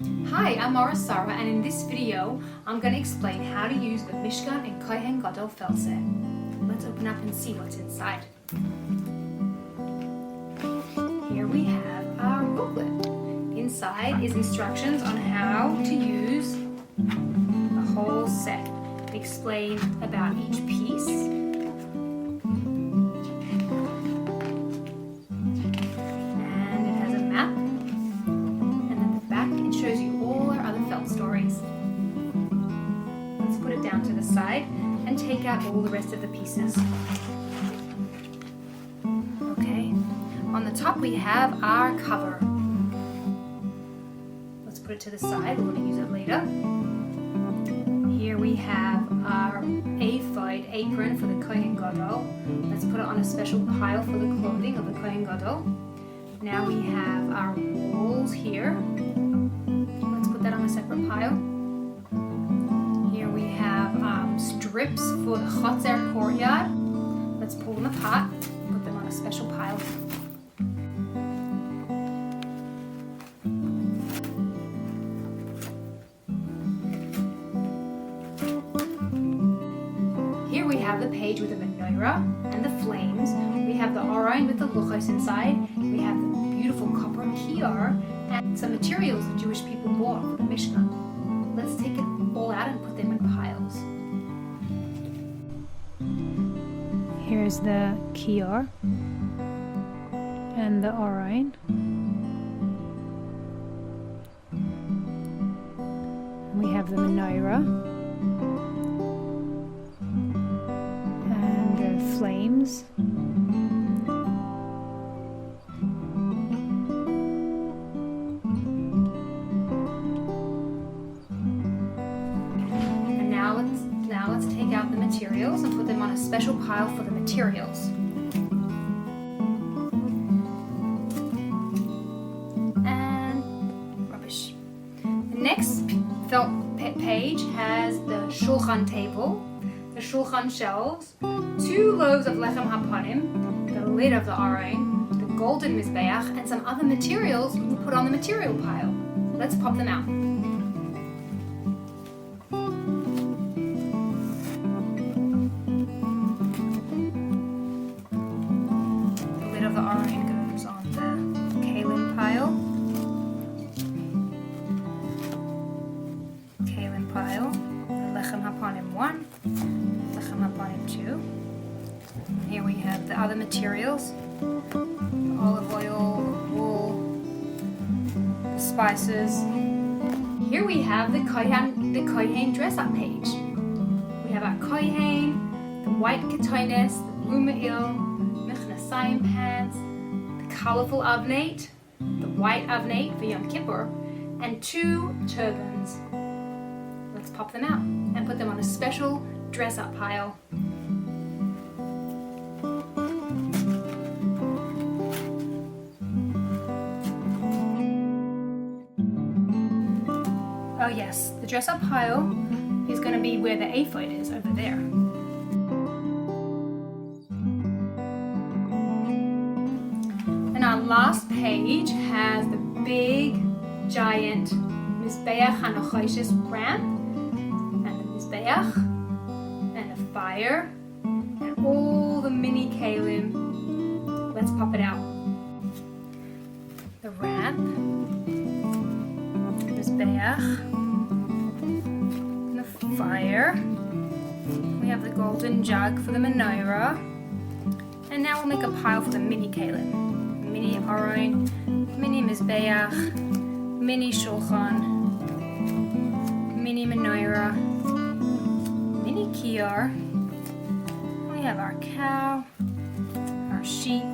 Hi, I'm Sarah, and in this video I'm going to explain how to use the Mishkan and Kohen Gadol felt set. Let's open up and see what's inside. Here we have our booklet. Inside is instructions on how to use the whole set. Explain about each piece. And it has a map. And at the back it shows you all our other felt stories. Let's put it down to the side and take out all the rest of the pieces. Okay, on the top we have our cover. Let's put it to the side, we're going to use it later. Here we have our ephod apron for the Kohen Gadol. Let's put it on a special pile for the clothing of the Kohen Gadol. Now we have our walls here. Let's put that on a separate pile. Here we have strips for the Chotzer courtyard. Let's pull them apart, put them on a special pile. Here we have the page with the menorah and the flames. We have the Aron with the luchos inside. We have the beautiful copper kior and some materials the Jewish people bought for the Mishkan. Let's take it all out and put them in piles. Here's the kior and the Aron. We have the menorah and the flames. And now let's take out the materials and put them on a special pile for the materials. And rubbish. The next felt page has the shulchan table, the shulchan shelves, 2 loaves of lechem hapanim, the lid of the aron, the golden mizbeach, and some other materials we put on the material pile. Let's pop them out. The lid of the aron goes on the kalim pile. Pile, the lechem hapanim 1, lechem hapanim 2. Here we have the other materials, the olive oil, the wool, the spices. Here we have the Kohen dress-up page. We have our Kohen, the white ketonis, the blue ma'il, mechnasayim pants, the colorful avnate, the white avnate for Yom Kippur, and 2 turbans. Let's pop them out and put them on a special dress-up pile. Oh yes, the dress-up pile is going to be where the ephod is, over there. And our last page has the big, giant Mizbeach HaNachoshes ramp, and a fire, and all the mini kalim. Let's pop it out. The ramp, the mizbeach, and the fire. We have the golden jug for the menorah, and now we'll make a pile for the mini kalim. Mini aron, mini mizbeach, mini shulchan, mini menorah, mini kior. We have our cow, our sheep,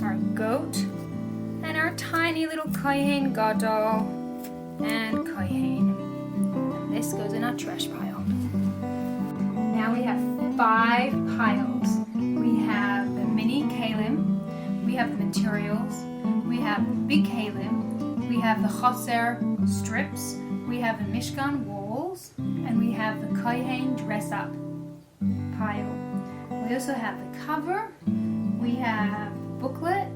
our goat, and our tiny little Kohen Gadol and Kohen. And this goes in our trash pile. Now we have 5 piles. We have the mini kalim, we have the materials, we have the big kalim, we have the chotzer strips, we have the Mishkan walls, and we have the Kohen dress-up pile. We also have the cover, we have the booklet,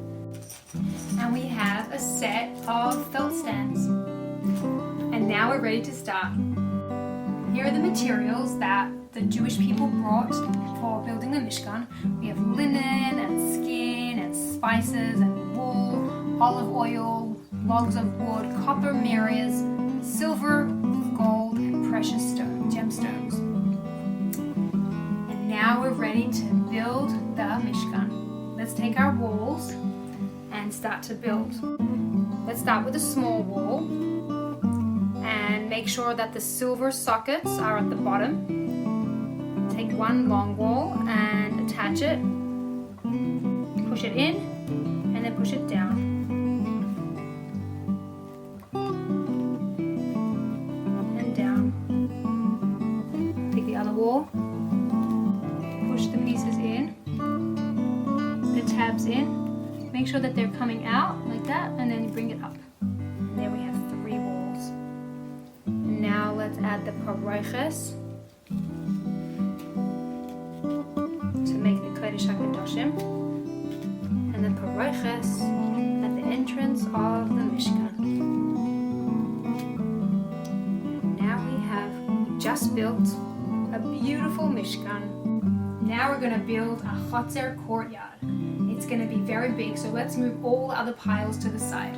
And we have a set of felt stands. And now we're ready to start. Here are the materials that the Jewish people brought for building the Mishkan. We have linen and skin and spices and wool, olive oil, logs of wood, copper mirrors, silver, gold, and precious gemstones. And now we're ready to build the Mishkan. Let's take our walls and start to build. Let's start with a small wall and make sure that the silver sockets are at the bottom. Take one long wall and attach it. Push it in and then push it down. And down. Take the other wall. Push the pieces in. The tabs in. Make sure that they're coming out like that, and then you bring it up. And there we have 3 walls. And now let's add the paroches to make the Kodesh HaKadoshim, and the paroches at the entrance of the Mishkan. And now we just built a beautiful Mishkan. Now we're going to build a Chotzer courtyard. It's going to be very big, so let's move all the other piles to the side.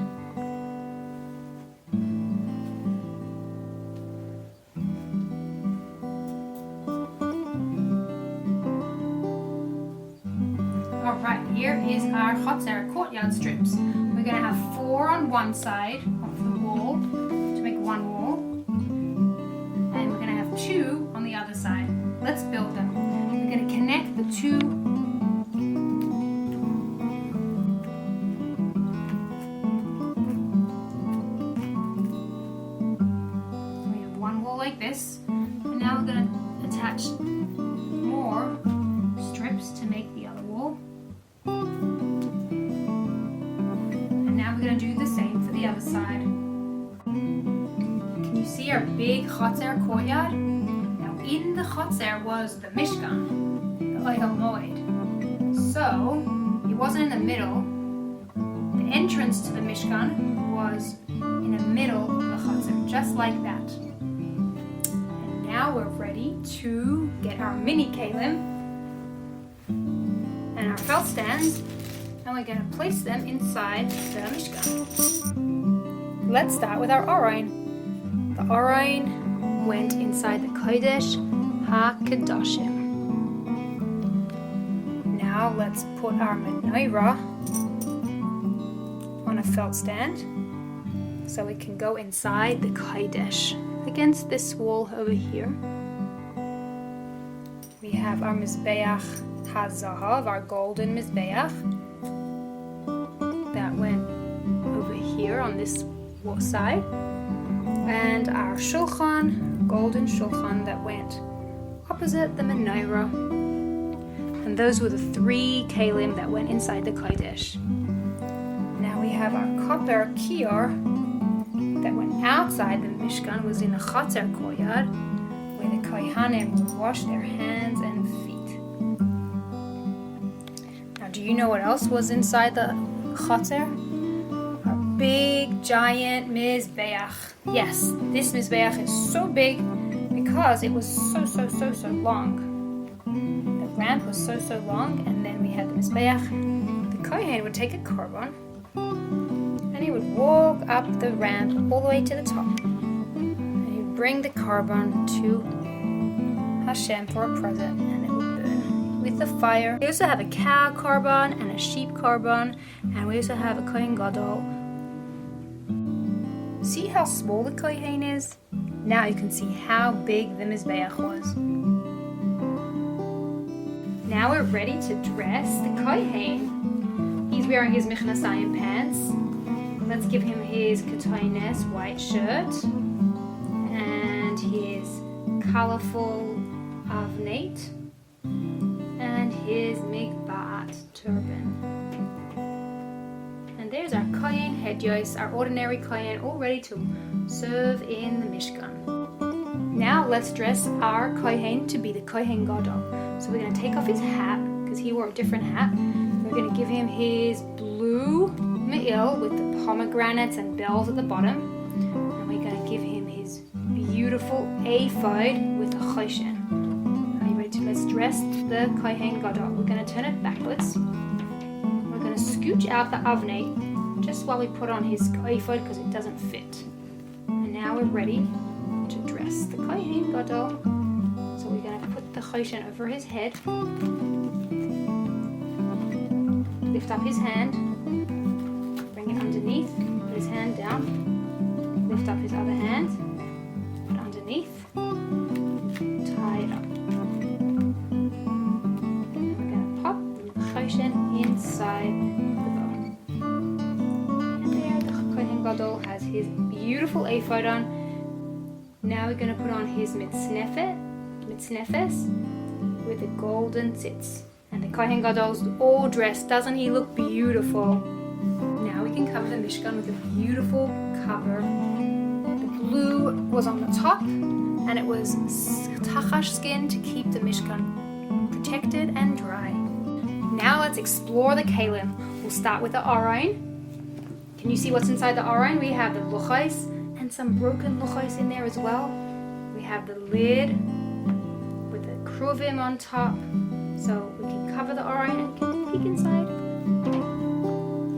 Alright, here is our Chotzer courtyard strips. We're going to have 4 on one side of the wall to make one wall, and we're going to have 2 on the other side. Let's build them. We're going to connect the 2 like this, and now we're going to attach more strips to make the other wall, and now we're going to do the same for the other side. Can you see our big Chotzer courtyard? Now in the Chotzer was the Mishkan, the Ohel Moed. So it wasn't in the middle. The entrance to the Mishkan was in the middle of the Chotzer, just like that. Now we're ready to get our mini kalim and our felt stands, and we're going to place them inside the Mishkan. Let's start with our Aron. The Aron went inside the Kodesh HaKadoshim. Now let's put our menorah on a felt stand so we can go inside the Kodesh. Against this wall over here, we have our Mizbeach HaZahav, our golden Mizbeach, that went over here on this wall side, and our Shulchan, golden Shulchan, that went opposite the menorah. And those were the 3 kalim that went inside the Kodesh. Now we have our copper kior that went outside the Mishkan, was in the Chotzer courtyard, where the Kohanim would wash their hands and feet. Now, do you know what else was inside the Chotzer? Our big, giant Mizbeach. Yes, this Mizbeach is so big because it was so long. The ramp was so long, and then we had the Mizbeach. The Kohen would take a korban, and he would walk up the ramp all the way to the top. And he would bring the korban to Hashem for a present, and it would burn with the fire. We also have a cow korban and a sheep korban, and we also have a Kohen Gadol. See how small the Kohen is? Now you can see how big the Mizbeach was. Now we're ready to dress the Kohen. He's wearing his Michnasayim pants. Let's give him his Katoines white shirt and his colorful avnate and his Migbat turban. And there's our Kohen Hedyos, our ordinary Kohen, all ready to serve in the Mishkan. Now let's dress our Kohen to be the Kohen Gadol. So we're going to take off his hat, because he wore a different hat. We're going to give him his blue Me'il with the pomegranates and bells at the bottom. And we're going to give him his beautiful ephod with a choshen. Are you ready to? Let's dress the Kohen Gadol. We're going to turn it backwards. We're going to scooch out the avnei just while we put on his ephod because it doesn't fit. And now we're ready to dress the Kohen Gadol. So we're going to put the choshen over his head. Lift up his hand. Bring it underneath. Put his hand down. Lift up his other hand. Put it underneath. Tie it up. And we're going to pop the choshen inside the bow. And there the Kohen Gadol has his beautiful ephod on. Now we're going to put on his mitznefes with the golden tzitz. And the Kohen Gadol's all dressed. Doesn't he look beautiful? Now we can cover the Mishkan with a beautiful cover. The blue was on the top, and it was tachash skin to keep the Mishkan protected and dry. Now let's explore the kalim. We'll start with the aron. Can you see what's inside the aron? We have the luchos and some broken luchos in there as well. We have the lid with the kruvim on top, so we can cover the aron and can peek inside.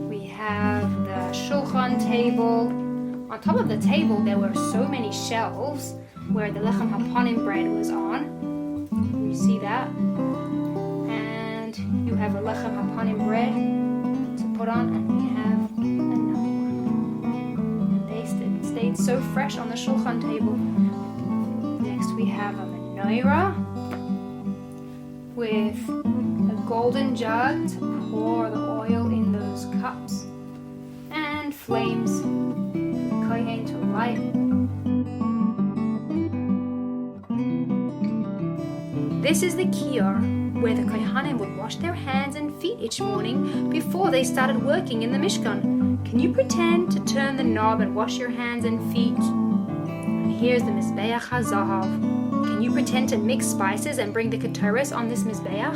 We have the shulchan table. On top of the table there were so many shelves where the lechem hapanim bread was on. You see that? And you have a lechem hapanim bread to put on, and we have another one. And they stayed so fresh on the shulchan table. Next we have a menorah with a golden jug to pour the oil in those cups, and flames for the Kohen to light. This is the kior where the Kohanim would wash their hands and feet each morning before they started working in the Mishkan. Can you pretend to turn the knob and wash your hands and feet? And here's the Mizbeach HaZahav. Can you pretend to mix spices and bring the ketoros on this Mizbeach?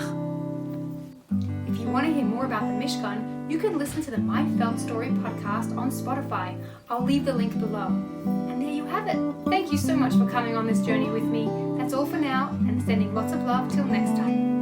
If you want to hear more about the Mishkan, you can listen to the My Felt Story podcast on Spotify. I'll leave the link below. And there you have it. Thank you so much for coming on this journey with me. That's all for now, and sending lots of love till next time.